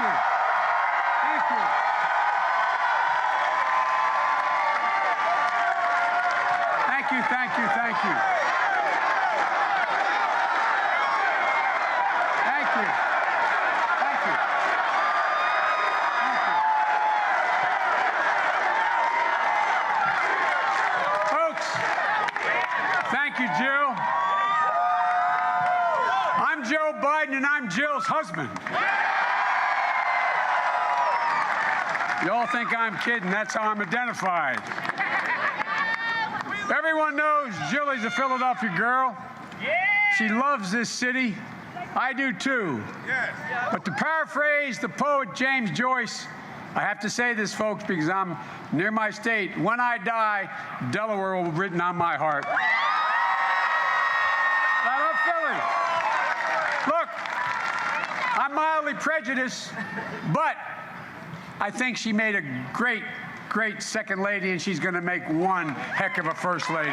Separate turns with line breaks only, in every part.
you. Thank you. Thank you, thank you, thank you. Thank you. Thank you. Thank you. Folks, thank you, Jill. I'm Joe Biden, and I'm Jill's husband. You all think I'm kidding. That's how I'm identified. Everyone knows Jill is a Philadelphia girl. She loves this city. I do too. But to paraphrase the poet James Joyce, I have to say this, folks, because I'm near my state. When I die, Delaware will be written on my heart. I love Philly. Look, I'm mildly prejudiced, but I think she made a great second lady, and she's going to make one heck of a first lady.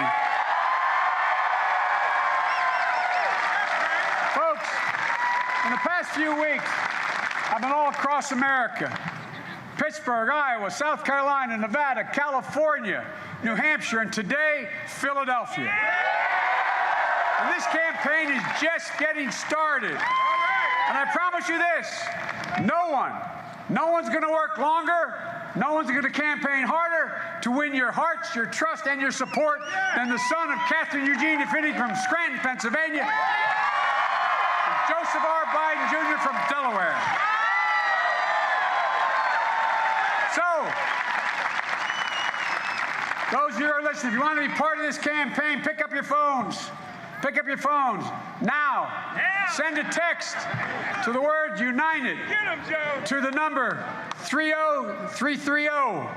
Folks, in the past few weeks, I've been all across America. Pittsburgh, Iowa, South Carolina, Nevada, California, New Hampshire, and today, Philadelphia. And this campaign is just getting started. And I promise you this, no one's going to work longer, no one's going to campaign harder to win your hearts, your trust, and your support than the son of Catherine Eugene Affinity from Scranton, Pennsylvania, and Joseph R. Biden Jr. from Delaware. So, those of you who are listening, if you want to be part of this campaign, pick up your phones. Pick up your phones now. Send a text to the word United to the number 30330.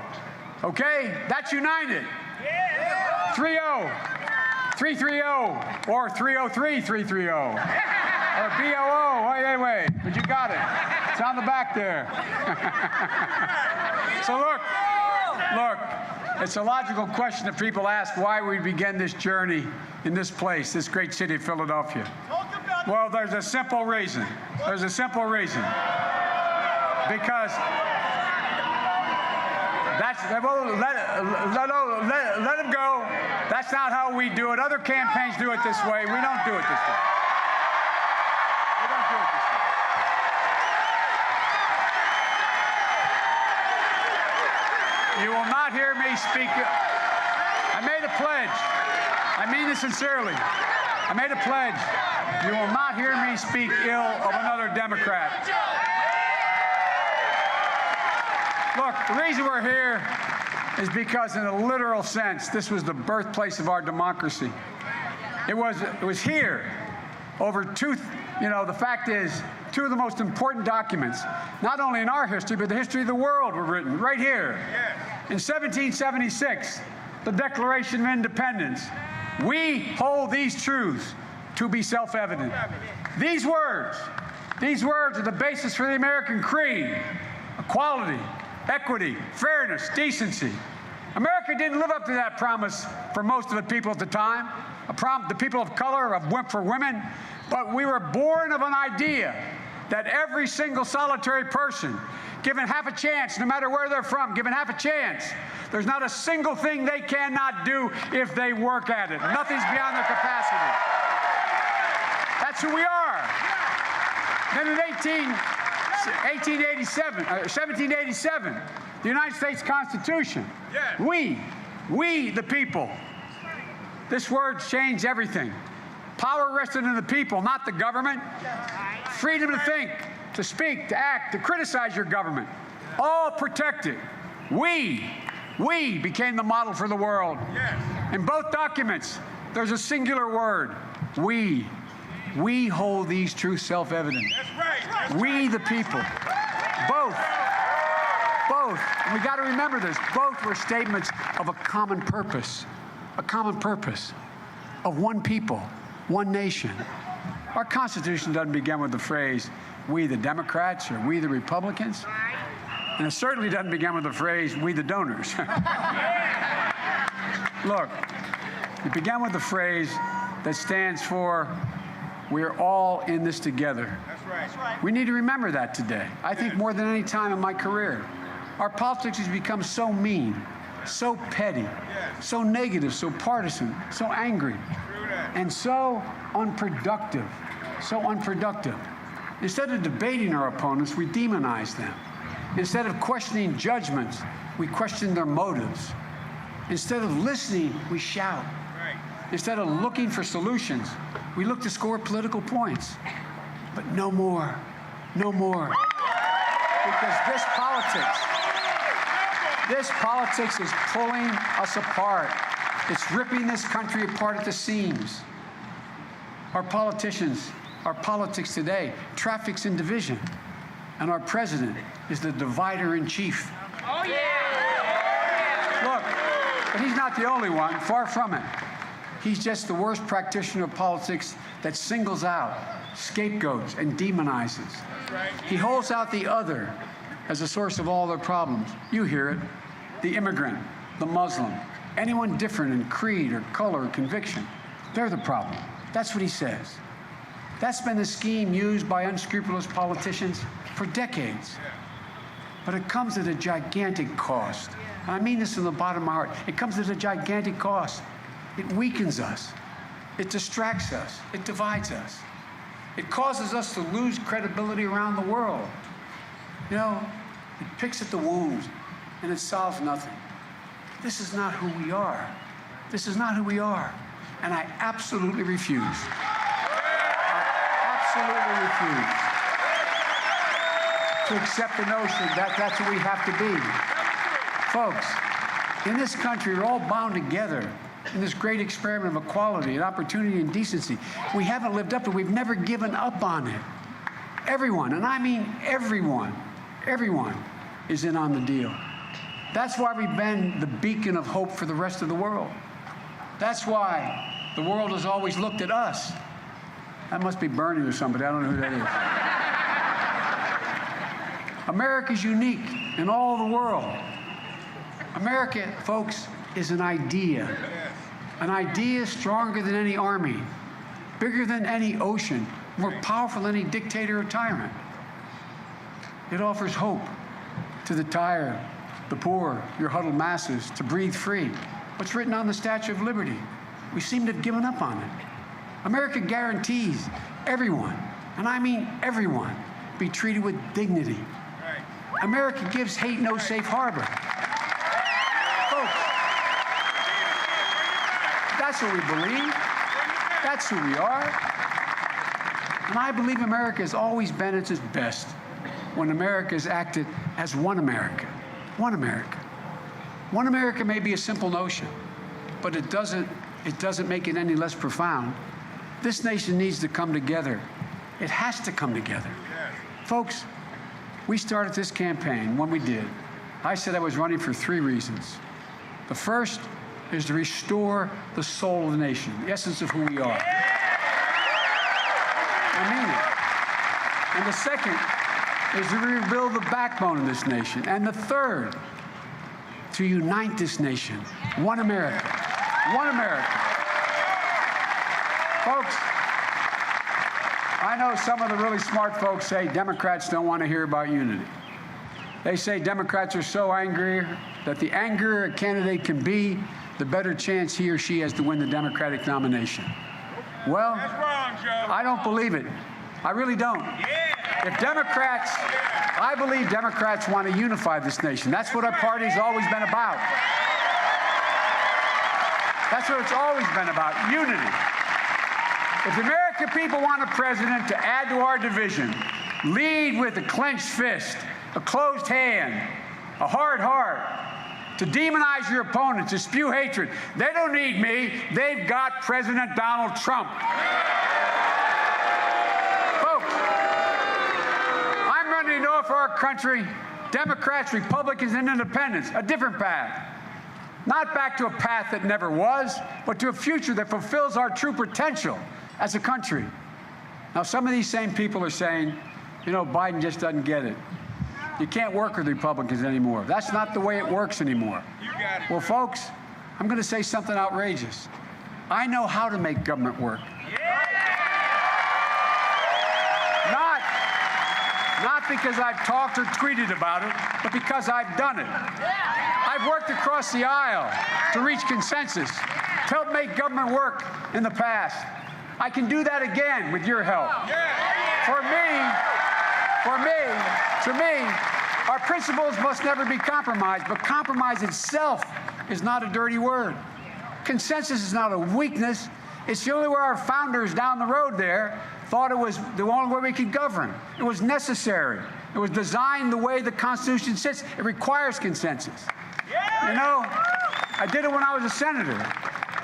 Okay? That's United. 30330 or 303330 or BOO. Wait. But you got it. It's on the back there. So look. It's a logical question that people ask why we began this journey in this place, this great city of Philadelphia. Well, there's a simple reason. Because let them go. That's not how we do it. Other campaigns do it this way. We don't do it this way. We don't do it this way. You will not hear me speak. I made a pledge. I mean this sincerely. I made a pledge. You will not hear me speak ill of another Democrat. Look, the reason we're here is because, in a literal sense, this was the birthplace of our democracy. It was here. The fact is, two of the most important documents, not only in our history, but the history of the world, were written right here. In 1776, the Declaration of Independence. We hold these truths to be self-evident. These words are the basis for the American creed: equality, equity, fairness, decency. America didn't live up to that promise for most of the people at the time, the people of color, for women, but we were born of an idea that every single solitary person, given half a chance, no matter where they're from, given half a chance, there's not a single thing they cannot do if they work at it. Nothing's beyond their capacity. That's who we are. Then in 1787, the United States Constitution, we the people. This word changed everything. Power rested in the people, not the government. Freedom to think, to speak, to act, to criticize your government, all protected. We became the model for the world. In both documents, there's a singular word: we. We hold these truths self-evident. That's right. We, the people. Both. And we got to remember this. Both were statements of a common purpose of one people, one nation. Our Constitution doesn't begin with the phrase, we the Democrats or we the Republicans. And it certainly doesn't begin with the phrase, we the donors. Look, it began with the phrase that stands for, we're all in this together. We need to remember that today. I think more than any time in my career. Our politics has become so mean, so petty, so negative, so partisan, so angry, and so unproductive. So unproductive. Instead of debating our opponents, we demonize them. Instead of questioning judgments, we question their motives. Instead of listening, we shout. Instead of looking for solutions, we look to score political points. But no more. No more. Because this politics is pulling us apart. It's ripping this country apart at the seams. Our politicians, our politics today, traffics in division. And our president is the divider in chief.
Oh, yeah!
Look, but he's not the only one, far from it. He's just the worst practitioner of politics that singles out, scapegoats, and demonizes. He holds out the other as a source of all their problems. You hear it. The immigrant, the Muslim, anyone different in creed or color or conviction. They're the problem. That's what he says. That's been the scheme used by unscrupulous politicians for decades. But it comes at a gigantic cost. And I mean this from the bottom of my heart. It comes at a gigantic cost. It weakens us. It distracts us. It divides us. It causes us to lose credibility around the world. You know, it picks at the wounds, and it solves nothing. This is not who we are. This is not who we are. And I absolutely refuse. I absolutely refuse to accept the notion that that's what we have to be. Folks, in this country, we're all bound together in this great experiment of equality and opportunity and decency. We haven't lived up to it. We've never given up on it. Everyone, and I mean everyone is in on the deal. That's why we've been the beacon of hope for the rest of the world. That's why the world has always looked at us. That must be Bernie or somebody. I don't know who that is. America's unique in all the world. America, folks, is an idea. An idea stronger than any army, bigger than any ocean, more powerful than any dictator or tyrant. It offers hope to the tired, the poor, your huddled masses, to breathe free. What's written on the Statue of Liberty? We seem to have given up on it. America guarantees everyone, and I mean everyone, be treated with dignity. America gives hate no safe harbor. Folks, that's what we believe. That's who we are. And I believe America has always been at its best when America has acted as one America. One America. One America may be a simple notion, but it doesn't make it any less profound. This nation needs to come together. It has to come together. Folks, we started this campaign when we did. I said I was running for 3 reasons. The first is to restore the soul of the nation, the essence of who we are. I mean it. And the second is to rebuild the backbone of this nation. And the third, to unite this nation. One America. One America. Folks, I know some of the really smart folks say Democrats don't want to hear about unity. They say Democrats are so angry that the angrier a candidate can be, the better chance he or she has to win the Democratic nomination. Well,
that's wrong, Joe.
I don't believe it. I really don't. If Democrats, I believe Democrats want to unify this nation. That's what our party's always been about. That's what it's always been about, unity. If the American people want a president to add to our division, lead with a clenched fist, a closed hand, a hard heart, to demonize your opponents, to spew hatred, they don't need me. They've got President Donald Trump. Folks, I'm running to offer our country, Democrats, Republicans, and Independents, a different path. Not back to a path that never was, but to a future that fulfills our true potential as a country. Now, some of these same people are saying, you know, Biden just doesn't get it. You can't work with Republicans anymore. That's not the way it works anymore. Well, folks, I'm going to say something outrageous. I know how to make government work. because I've talked or tweeted about it, but because I've done it. I've worked across the aisle to reach consensus, to help make government work in the past. I can do that again with your help. To me, our principles must never be compromised, but compromise itself is not a dirty word. Consensus is not a weakness. It's the only way our founders down the road there thought it was the only way we could govern. It was necessary. It was designed the way the Constitution sits. It requires consensus. You know, I did it when I was a senator.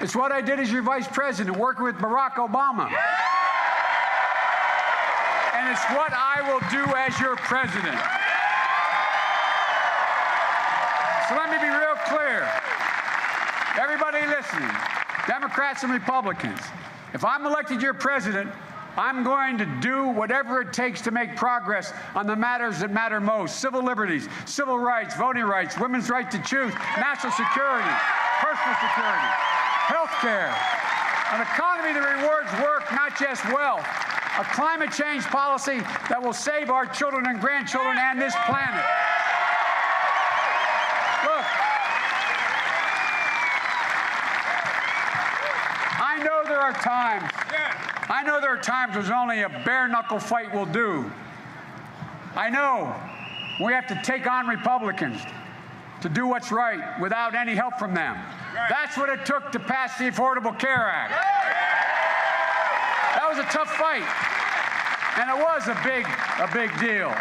It's what I did as your vice president, working with Barack Obama. And it's what I will do as your president. So let me be real clear. Everybody listening, Democrats and Republicans, if I'm elected your president, I'm going to do whatever it takes to make progress on the matters that matter most: civil liberties, civil rights, voting rights, women's right to choose, national security, personal security, health care, an economy that rewards work, not just wealth, a climate change policy that will save our children and grandchildren and this planet. Look, I know there are times when only a bare-knuckle fight will do. I know we have to take on Republicans to do what's right without any help from them. That's what it took to pass the Affordable Care Act. That was a tough fight, and it was a big deal.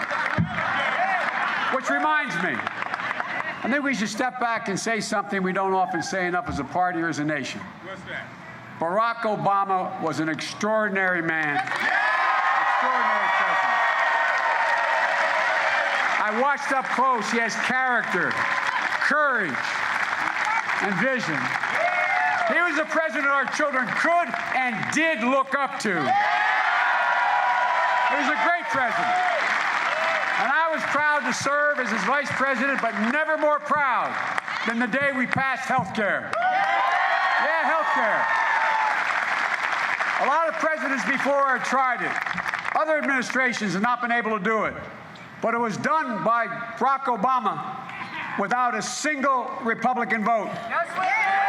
Which reminds me, I think we should step back and say something we don't often say enough as a party or as a nation.
What's that?
Barack Obama was an extraordinary man, extraordinary president. I watched up close. He has character, courage, and vision. He was the president our children could and did look up to. He was a great president. And I was proud to serve as his vice president, but never more proud than the day we passed health care. Yeah, health care. A lot of presidents before have tried it. Other administrations have not been able to do it. But it was done by Barack Obama without a single Republican vote.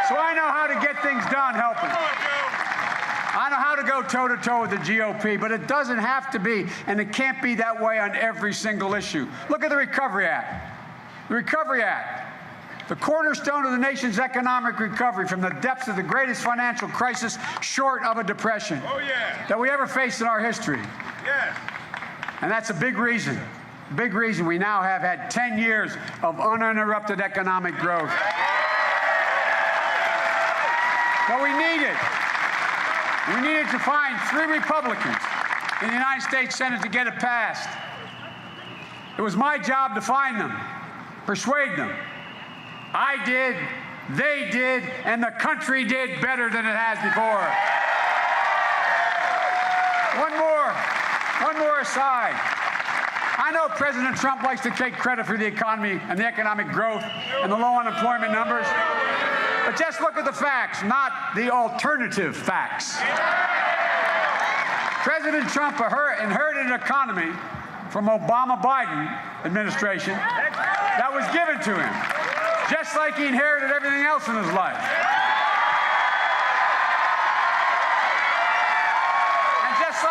So I know how to get things done helping. I know how to go toe-to-toe with the GOP, but it doesn't have to be, and it can't be that way on every single issue. Look at the Recovery Act. The Recovery Act, the cornerstone of the nation's economic recovery from the depths of the greatest financial crisis short of a depression that we ever faced in our history. And that's a big reason we now have had 10 years of uninterrupted economic growth. But we needed to find 3 Republicans in the United States Senate to get it passed. It was my job to find them, persuade them. I did, they did, and the country did better than it has before. One more aside. I know President Trump likes to take credit for the economy and the economic growth and the low unemployment numbers. But just look at the facts, not the alternative facts. President Trump inherited an economy from Obama-Biden administration that was given to him, just like he inherited everything else in his life. And just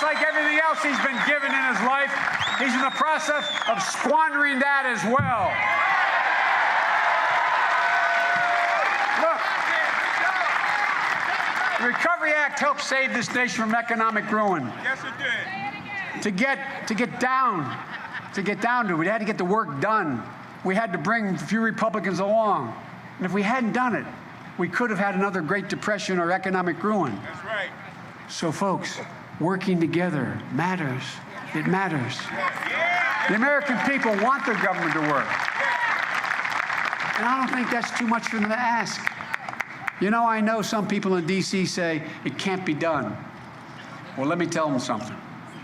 like everything else he's been given in his life, he's in the process of squandering that as well. Look, the Recovery Act helped save this nation from economic ruin.
Yes, it did.
To get down to it, we had to get the work done. We had to bring a few Republicans along. And if we hadn't done it, we could have had another Great Depression or economic ruin.
That's right.
So, folks, working together matters. It matters. The American people want their government to work. And I don't think that's too much for them to ask. You know, I know some people in D.C. say it can't be done. Well, let me tell them something.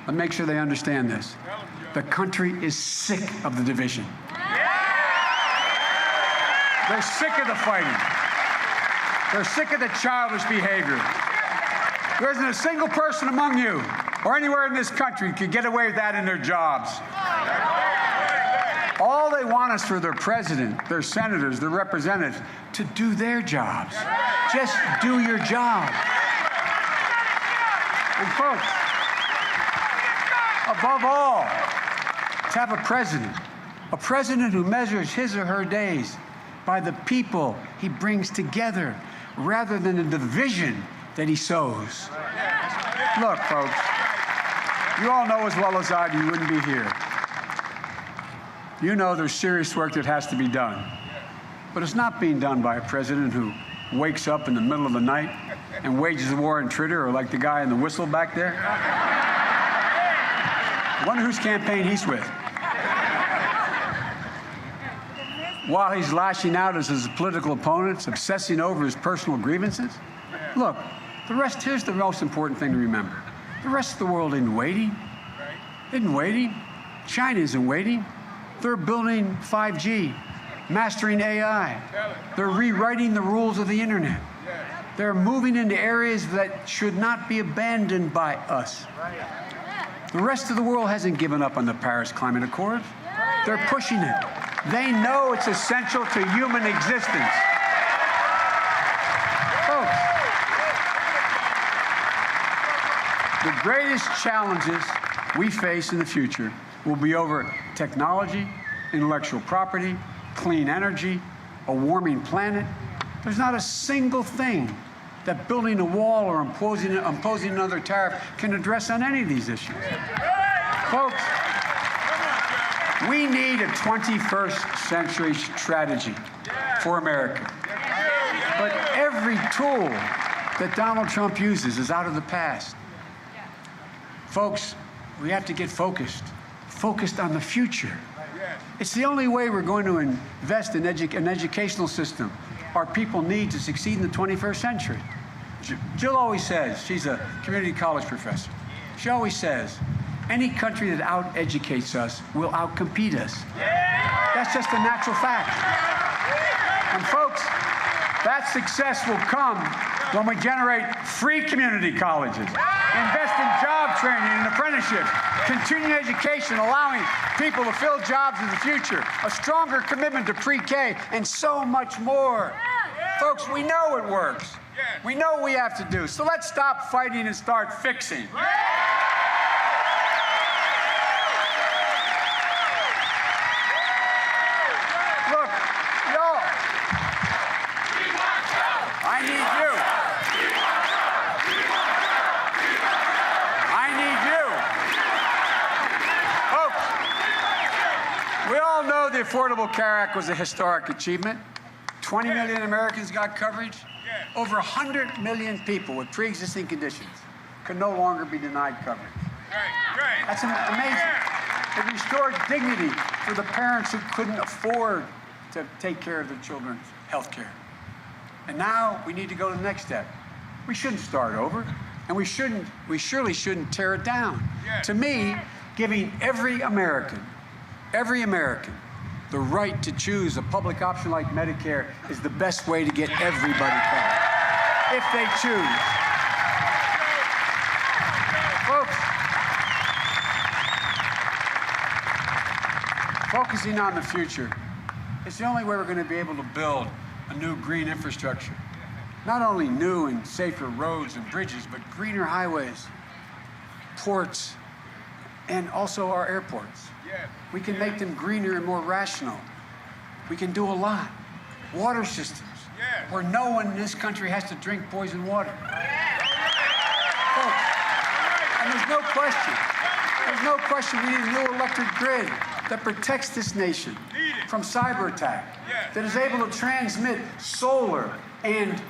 Let me make sure they understand this. The country is sick of the division. They're sick of the fighting. They're sick of the childish behavior. There isn't a single person among you or anywhere in this country could get away with that in their jobs. All they want is for their president, their senators, their representatives to do their jobs. Just do your job. And folks, above all, to have a president who measures his or her days by the people he brings together rather than the division that he sows. Look, folks, you all know as well as I do you wouldn't be here. You know there's serious work that has to be done. But it's not being done by a president who wakes up in the middle of the night and wages a war on Twitter, or like the guy in the whistle back there. I wonder whose campaign he's with. While he's lashing out at his political opponents, obsessing over his personal grievances. Look, here's the most important thing to remember. The rest of the world isn't waiting. China isn't waiting. They're building 5G, mastering AI. They're rewriting the rules of the internet. They're moving into areas that should not be abandoned by us. The rest of the world hasn't given up on the Paris Climate Accord. They're pushing it. They know it's essential to human existence. Folks, the greatest challenges we face in the future will be over technology, intellectual property, clean energy, a warming planet. There's not a single thing that building a wall or imposing another tariff can address on any of these issues. Folks, we need a 21st century strategy for America. But every tool that Donald Trump uses is out of the past. Folks, we have to get focused on the future. It's the only way we're going to invest in an educational system our people need to succeed in the 21st century. Jill always says, she's a community college professor, she always says, any country that out-educates us will out-compete us. That's just a natural fact. And folks, that success will come when we generate free community colleges, invest in job training and apprenticeships, continue education, allowing people to fill jobs in the future, a stronger commitment to pre-K, and so much more. Folks, we know it works. We know what we have to do. So let's stop fighting and start fixing. Look, y'all, I need you. I need you. Folks, we all know the Affordable Care Act was a historic achievement. 20 million Americans got coverage. Over 100 million people with pre-existing conditions could no longer be denied coverage. That's amazing. It restored dignity for the parents who couldn't afford to take care of their children's health care. And now we need to go to the next step. We shouldn't start over, and we surely shouldn't tear it down. To me, giving every American, the right to choose a public option like Medicare is the best way to get everybody covered, if they choose. Folks, focusing on the future is the only way we're going to be able to build a new green infrastructure. Not only new and safer roads and bridges, but greener highways, ports, and also our airports. We can make them greener and more rational. We can do a lot. Water systems, where no one in this country has to drink poison water. Folks, and there's no question we need a new electric grid that protects this nation from cyber attack, that is able to transmit solar and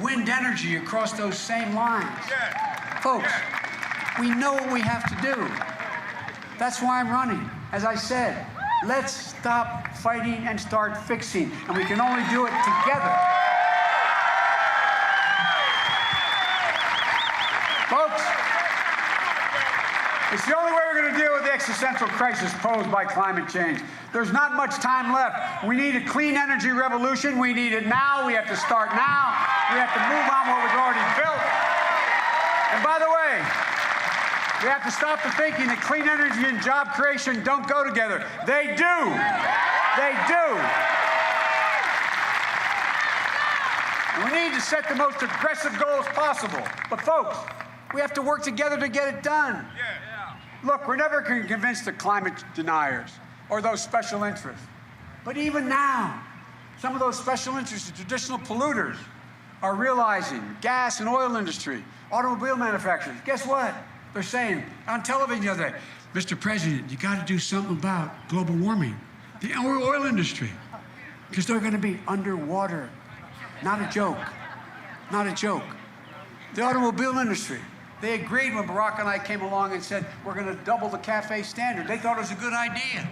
wind energy across those same lines. Folks, we know what we have to do. That's why I'm running. As I said, let's stop fighting and start fixing, and we can only do it together. Folks, it's the only way we're going to deal with the existential crisis posed by climate change. There's not much time left. We need a clean energy revolution. We need it now. We have to start now. We have to move on what was already built. And by the way, We have to stop the thinking that clean energy and job creation don't go together. They do. They do. And we need to set the most aggressive goals possible. But folks, we have to work together to get it done. Look, we're never going to convince the climate deniers or those special interests. But even now, some of those special interests, the traditional polluters, are realizing, gas and oil industry, automobile manufacturers, guess what? They're saying on television the other day, Mr. President, you got to do something about global warming. The oil industry, because they're going to be underwater. Not a joke. Not a joke. The automobile industry, they agreed when Barack and I came along and said, we're going to double the CAFE standard. They thought it was a good idea.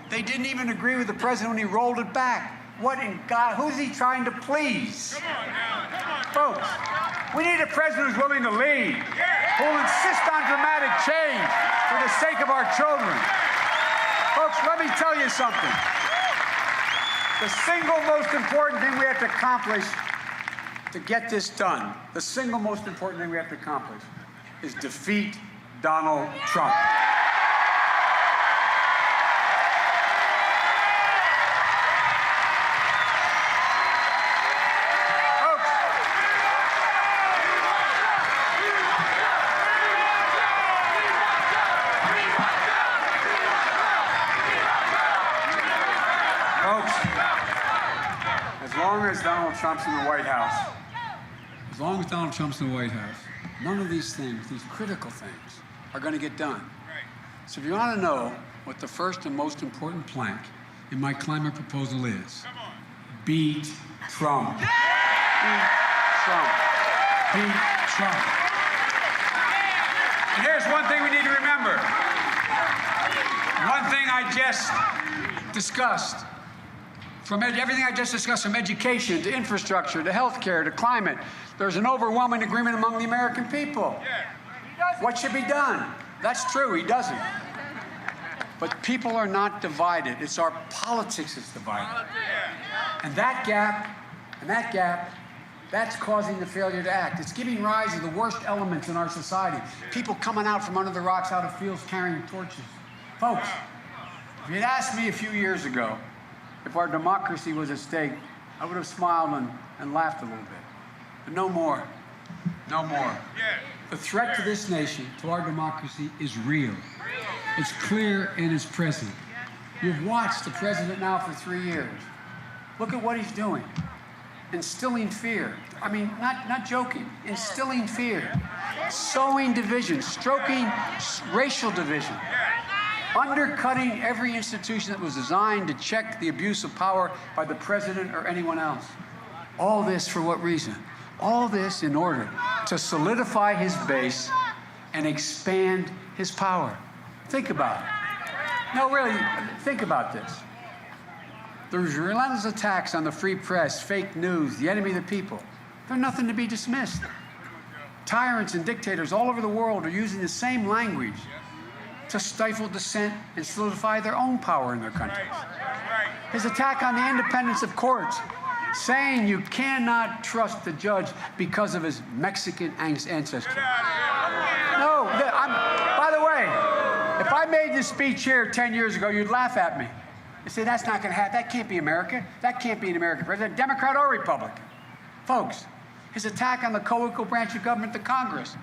They didn't even agree with the president when he rolled it back. What in God, who's he trying to please?
Come on now, come on.
Folks, we need a president who's willing to lead, who will insist on dramatic change for the sake of our children. Folks, let me tell you something. The single most important thing we have to accomplish to get this done, the single most important thing we have to accomplish is defeat Donald Trump. As long as Donald Trump's in the White House, none of these things, these critical things, are going to get done. So if you want to know what the first and most important plank in my climate proposal is, beat Trump. Beat Trump. Beat Trump. And here's one thing we need to remember. One thing I just discussed. From everything I just discussed, from education to infrastructure to healthcare to climate, there's an overwhelming agreement among the American people. What should be done? That's true, he doesn't. But people are not divided. It's our politics that's divided. And that gap, that's causing the failure to act. It's giving rise to the worst elements in our society. People coming out from under the rocks out of fields carrying torches. Folks, if you'd asked me a few years ago if our democracy was at stake, I would have smiled and laughed a little bit. But no more. No more. The threat to this nation, to our democracy, is real. It's clear and it's present. You've watched the president now for 3 years. Look at what he's doing. Instilling fear. I mean, not joking. Instilling fear. Sowing division. Stoking racial division. Undercutting every institution that was designed to check the abuse of power by the president or anyone else. All this for what reason? All this in order to solidify his base and expand his power. Think about it. No, really, think about this. There's relentless attacks on the free press, fake news, the enemy of the people. They're nothing to be dismissed. Tyrants and dictators all over the world are using the same language to stifle dissent and solidify their own power in their countries. His attack on the independence of courts, saying you cannot trust the judge because of his Mexican ancestry. No, by the way, if I made this speech here 10 years ago, you'd laugh at me. You'd say, that's not going to happen. That can't be America. That can't be an American president, Democrat or Republican. Folks, his attack on the co-equal branch of government, the Congress,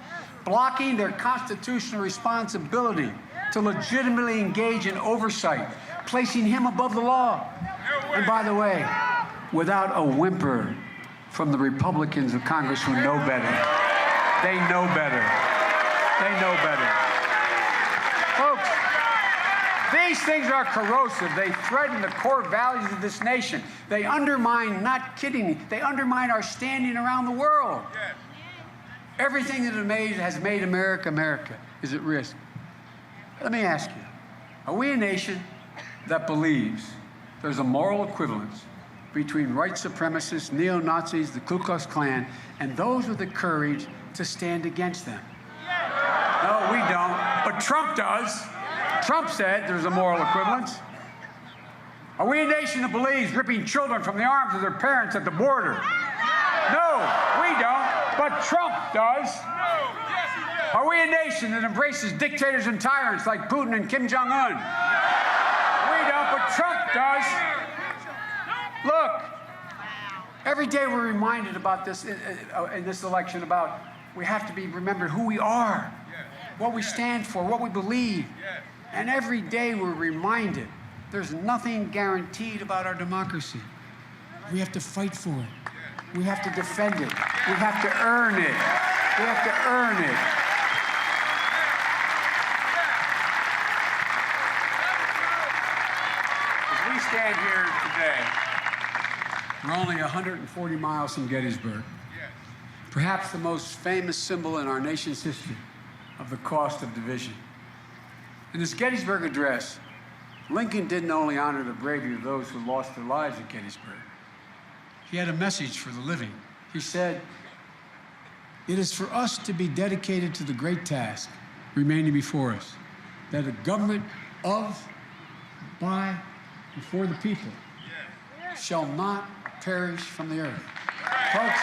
blocking their constitutional responsibility to legitimately engage in oversight, placing him above the law. And by the way, without a whimper from the Republicans of Congress who know better. They know better. They know better. Folks, these things are corrosive. They threaten the core values of this nation. They undermine, not kidding me, they undermine our standing around the world. Everything that has made America, America is at risk. Let me ask you, are we a nation that believes there's a moral equivalence between white supremacists, neo-Nazis, the Ku Klux Klan, and those with the courage to stand against them? No, we don't, but Trump does. Trump said there's a moral equivalence. Are we a nation that believes ripping children from the arms of their parents at the border? No, we don't, but Trump does. Are we a nation that embraces dictators and tyrants like Putin and Kim Jong-un? We don't, but Trump does. Look, every day we're reminded about this in this election about we have to be remembered who we are, what we stand for, what we believe. And every day we're reminded there's nothing guaranteed about our democracy. We have to fight for it. We have to defend it. We have to earn it. We have to earn it. As we stand here today, we're only 140 miles from Gettysburg, perhaps the most famous symbol in our nation's history of the cost of division. In his Gettysburg Address, Lincoln didn't only honor the bravery of those who lost their lives at Gettysburg. He had a message for the living. He said, "It is for us to be dedicated to the great task remaining before us, that a government of, by, and for the people shall not perish from the earth." Folks,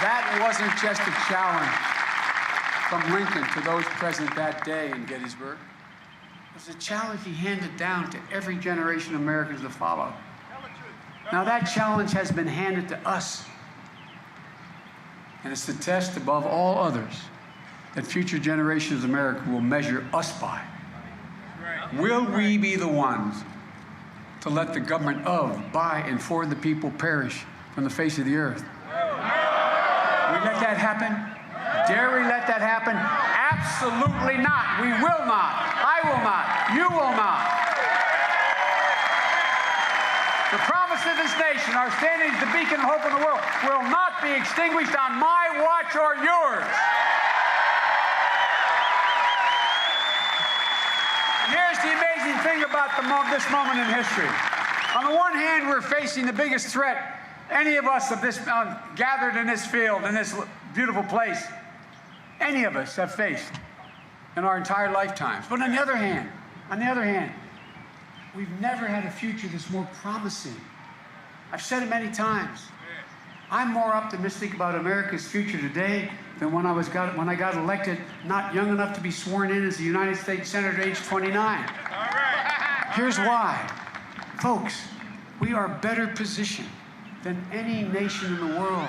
that wasn't just a challenge from Lincoln to those present that day in Gettysburg. It was a challenge he handed down to every generation of Americans to follow. Now that challenge has been handed to us. And it's the test above all others that future generations of America will measure us by. Will we be the ones to let the government of, by, and for the people perish from the face of the earth? Will we let that happen? Dare we let that happen? Absolutely not. We will not. I will not. You will not. The promise of this nation, our standing as the beacon of hope in the world, will not be extinguished on my watch or yours. And here's the amazing thing about this moment in history. On the one hand, we're facing the biggest threat any of us of this gathered in this field, in this beautiful place, any of us have faced in our entire lifetimes. But on the other hand, we've never had a future that's more promising. I've said it many times. I'm more optimistic about America's future today than when I got elected, not young enough to be sworn in as a United States Senator at age 29. Here's why. Folks, we are better positioned than any nation in the world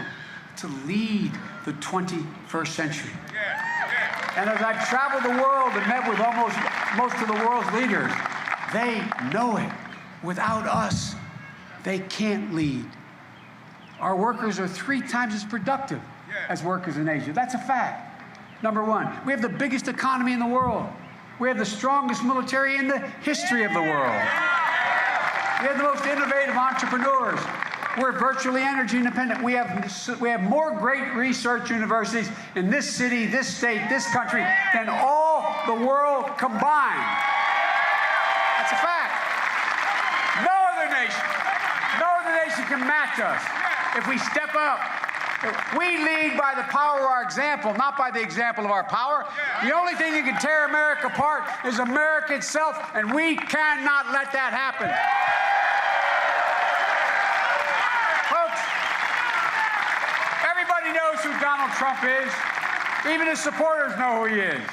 to lead the 21st century. And as I've traveled the world and met with most of the world's leaders, they know it. Without us, they can't lead. Our workers are 3 times as productive as workers in Asia. That's a fact. Number one, we have the biggest economy in the world. We have the strongest military in the history of the world. We have the most innovative entrepreneurs. We're virtually energy independent. We have more great research universities in this city, this state, this country than all the world combined. That's a fact. No other nation can match us if we step up. We lead by the power of our example, not by the example of our power. The only thing that can tear America apart is America itself, and we cannot let that happen. Folks, everybody knows who Donald Trump is. Even his supporters know who he is.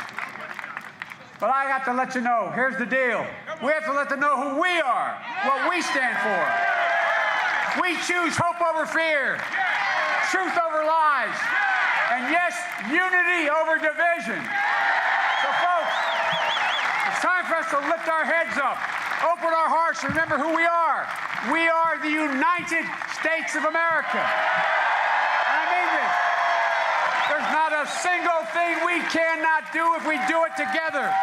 But I got to let you know, here's the deal. We have to let them know who we are, what we stand for. We choose hope over fear, truth over lies, and yes, unity over division. So folks, it's time for us to lift our heads up, open our hearts, and remember who we are. We are the United States of America. And I mean this. There's not a single thing we cannot do if we do it together.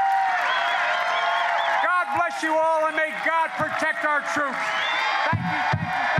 God bless you all, and may God protect our troops. Thank you.